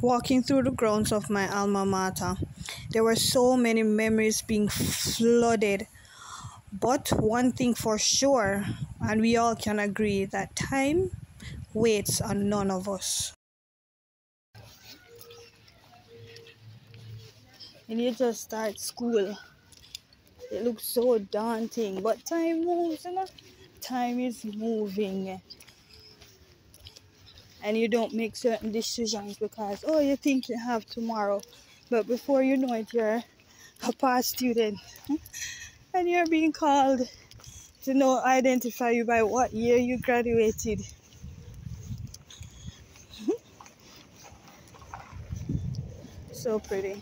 Walking through the grounds of my alma mater, there were so many memories being flooded. But one thing for sure, and we all can agree, that time waits on none of us. And you just start school. It looks so daunting, but time moves, you know? Time is moving. And you don't make certain decisions because, oh, you think you have tomorrow. But before you know it, you're a past student. And you're being called to know, identify you by what year you graduated. So pretty.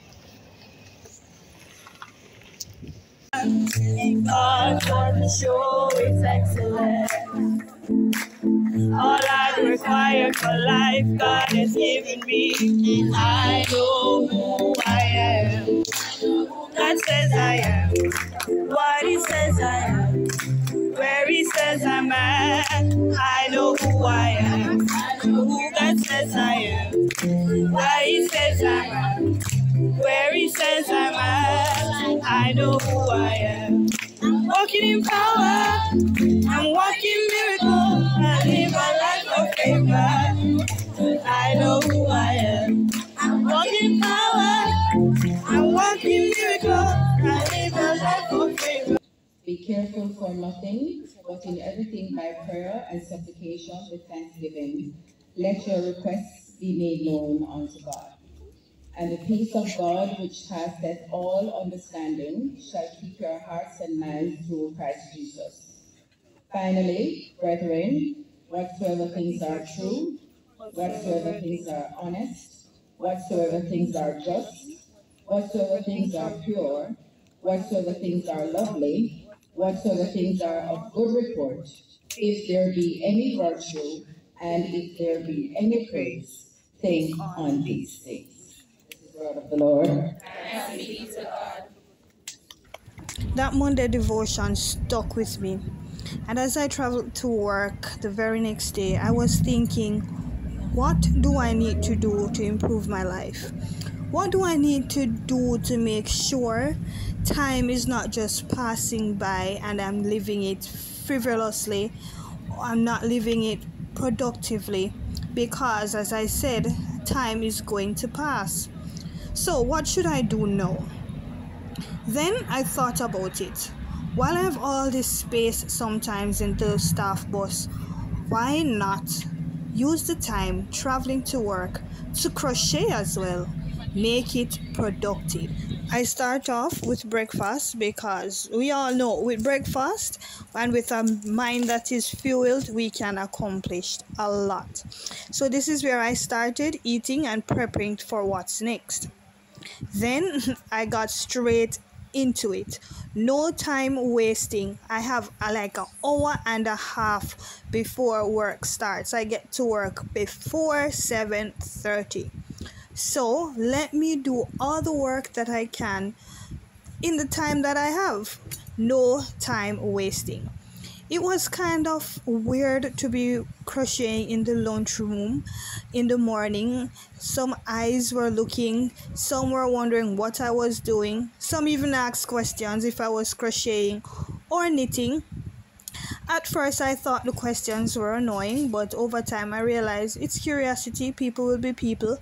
God for the show is excellent. All I require for life, God has given me. I know who I am. God says I am. What He says I am. Where He says I'm at. I know who I am. Who God says I am. Why He says I'm at. Where He says I'm at. I know who I am. I'm walking in power. I'm walking miracle. I live a life of favor. I know who I am. I'm walking power. I'm walking miracle. I live a life of favor. Be careful for nothing, but in everything by prayer and supplication with thanksgiving, let your requests be made known unto God. And the peace of God, which passeth all understanding, shall keep your hearts and minds through Christ Jesus. Finally, brethren, whatsoever things are true, whatsoever things are honest, whatsoever things are just, whatsoever things are pure, whatsoever things are lovely, whatsoever things are of good report, if there be any virtue, and if there be any praise, think on these things. This is the word of the Lord. Thanks be to God. That Monday devotion stuck with me. And as I traveled to work the very next day, I was thinking, what do I need to do to improve my life? What do I need to do to make sure time is not just passing by and I'm living it frivolously, I'm not living it productively? Because, as I said, time is going to pass. So what should I do now? Then I thought about it. While I have all this space sometimes in the staff bus, why not use the time traveling to work to crochet as well? Make it productive. I start off with breakfast because we all know with breakfast and with a mind that is fueled, we can accomplish a lot. So this is where I started eating and preparing for what's next. Then I got straight into it. No time wasting. I have like an hour and a half before work starts. I get to work before 7:30. So let me do all the work that I can in the time that I have. No time wasting. It was kind of weird to be crocheting in the lunchroom in the morning. Some eyes were looking, some were wondering what I was doing. Some even asked questions if I was crocheting or knitting. At first, I thought the questions were annoying, but over time, I realized it's curiosity. People will be people,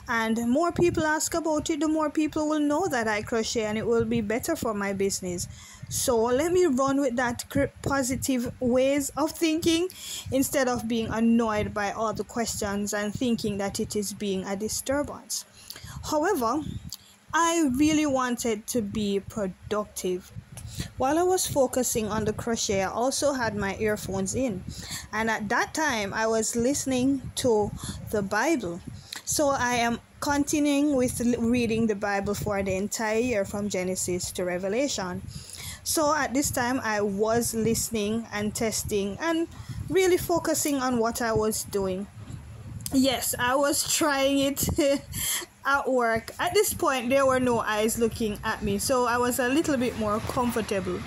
and the more people ask about it, the more people will know that I crochet, and it will be better for my business. So let me run with that positive ways of thinking instead of being annoyed by all the questions and thinking that it is being a disturbance. However, I really wanted to be productive. While I was focusing on the crochet, I also had my earphones in, and at that time I was listening to the Bible. So I am continuing with reading the Bible for the entire year from Genesis to Revelation. So at this time I was listening and testing and really focusing on what I was doing. Yes, I was trying it at work. At this point, there were no eyes looking at me, so I was a little bit more comfortable.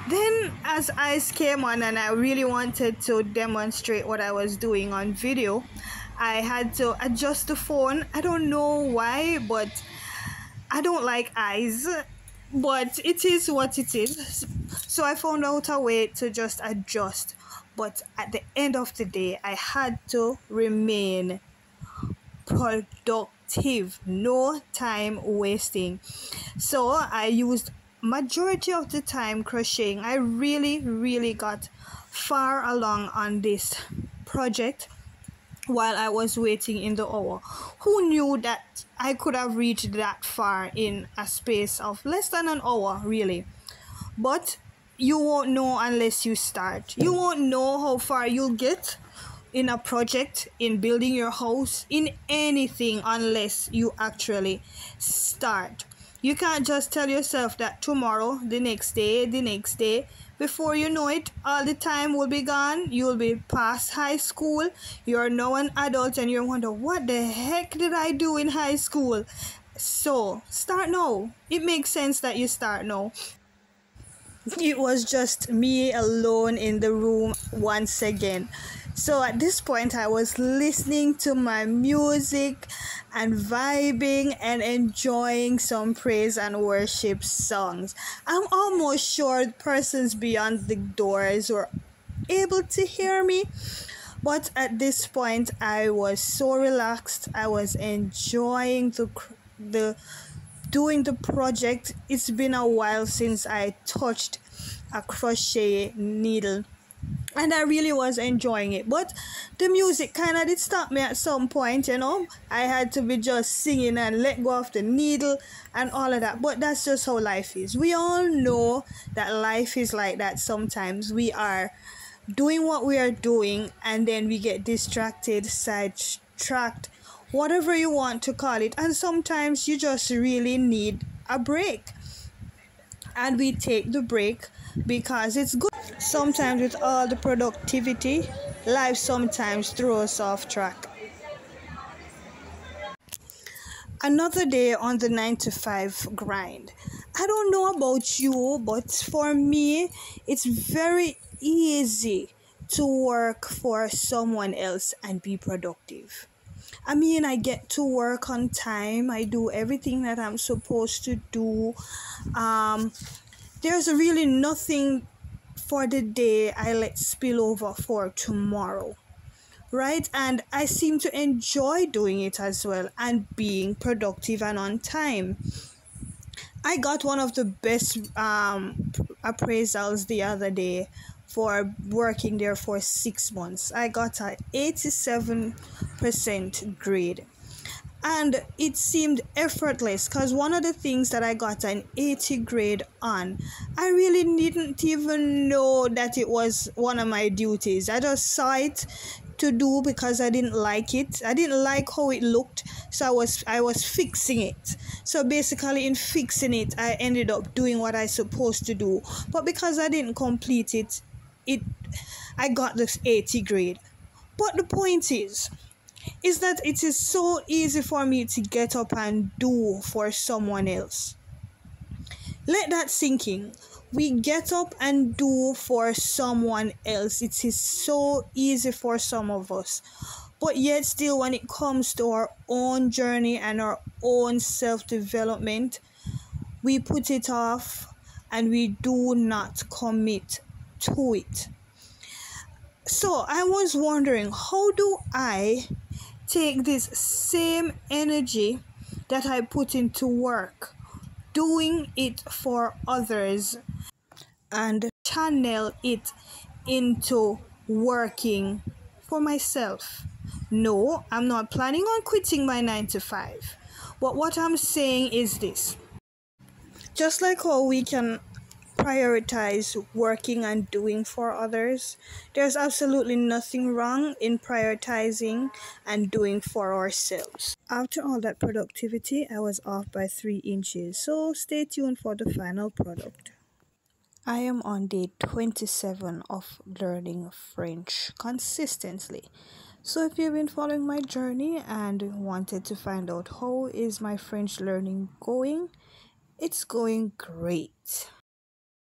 Then, as eyes came on and I really wanted to demonstrate what I was doing on video, I had to adjust the phone. I don't know why, but I don't like eyes. But it is what it is. So I found out a way to just adjust. But at the end of the day, I had to remain productive, no time wasting. So I used majority of the time crocheting. I really got far along on this project while I was waiting in the hour. Who knew that I could have reached that far in a space of less than an hour, really? But you won't know unless you start. You won't know how far you'll get in a project, in building your house, in anything unless you actually start. You can't just tell yourself that tomorrow, the next day, the next day. Before you know it, all the time will be gone. You'll be past high school. You're now an adult and you wonder, what the heck did I do in high school? So, start now. It makes sense that you start now. It was just me alone in the room once again. So at this point, I was listening to my music and vibing and enjoying some praise and worship songs. I'm almost sure persons beyond the doors were able to hear me. But at this point, I was so relaxed. I was enjoying the doing the project. It's been a while since I touched a crochet needle and I really was enjoying it, but the music kind of did stop me at some point. I had to be just singing and let go of the needle and all of that, but that's just how life is. We all know that life is like that. Sometimes we are doing what we are doing and then we get distracted, sidetracked, whatever you want to call it, and sometimes you just really need a break, and we take the break because it's good. Sometimes with all the productivity, life sometimes throws us off track. Another day on the 9 to 5 grind. I don't know about you, but for me, it's very easy to work for someone else and be productive. I mean, I get to work on time. I do everything that I'm supposed to do. Um, there's really nothing for the day I let spill over for tomorrow, right? And I seem to enjoy doing it as well and being productive and on time. I got one of the best appraisals the other day for working there for 6 months. I got a 87% grade. And it seemed effortless because one of the things that I got an 80 grade on, I really didn't even know that it was one of my duties. I just saw it to do because I didn't like it. I didn't like how it looked, so I was fixing it. So basically in fixing it, I ended up doing what I supposed to do. But because I didn't complete it, I got this 80 grade. But the point is that it is so easy for me to get up and do for someone else. Let that sink in. We get up and do for someone else. It is so easy for some of us. But yet still, when it comes to our own journey and our own self-development, we put it off and we do not commit to it. So I was wondering, how do I take this same energy that I put into work, doing it for others, and channel it into working for myself? No, I'm not planning on quitting my 9 to 5. But what I'm saying is this: just like how we can prioritize working and doing for others, there's absolutely nothing wrong in prioritizing and doing for ourselves. After all that productivity, I was off by 3 inches, so stay tuned for the final product. I am on day 27 of learning French consistently. So if you've been following my journey and wanted to find out how is my French learning going, it's going great.